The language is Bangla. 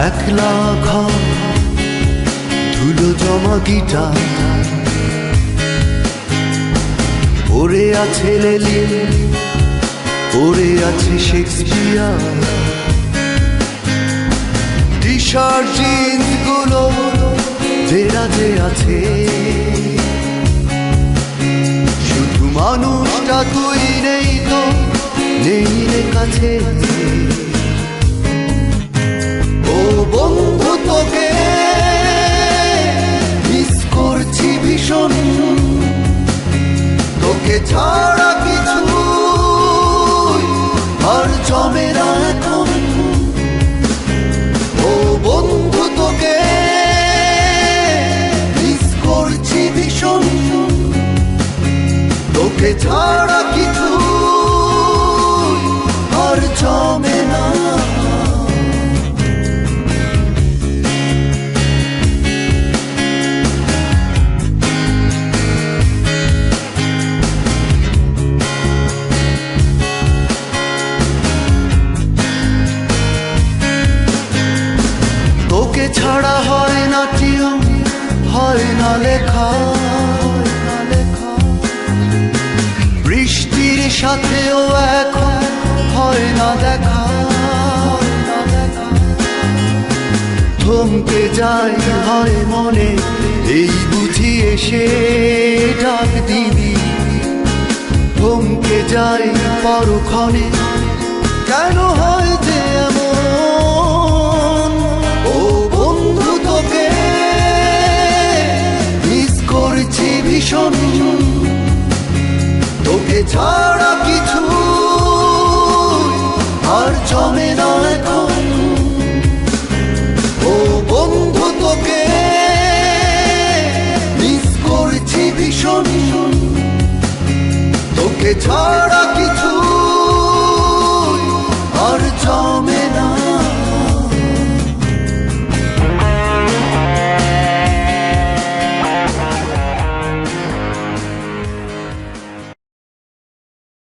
একলা ঘর ধুলো জমা গিটার পড়ে আছে লেলি, পড়ে আছে শেক্সপিয়ার। টি শার্ট জিন্স গুলো দেরাজে আছে, শুধু মানুষটা তুই নেই তো, নেই রে কাছে। ও বন্ধু তোকে মিস করছি ভীষণ, তোকে ছাড়া কিছু আর জমে না এখন। ও বন্ধু তোকে মিস করছি ভীষণ, তোকে ছাড়া কিছু আর জমে না। তোকে ছাড়া হয় না টিউন, হয় না লেখা, বৃষ্টির সাথেও এখন হয় না দেখা। থমকে যাই হয় মনে, এই বুঝি এসে ডাক দিবি। থমকে যাই পরক্ষণে, কেন হয় যে এমন। ও বন্ধু তোকে মিস করছি ভীষণ, তোকে ছাড়া কিছু আর জমে না।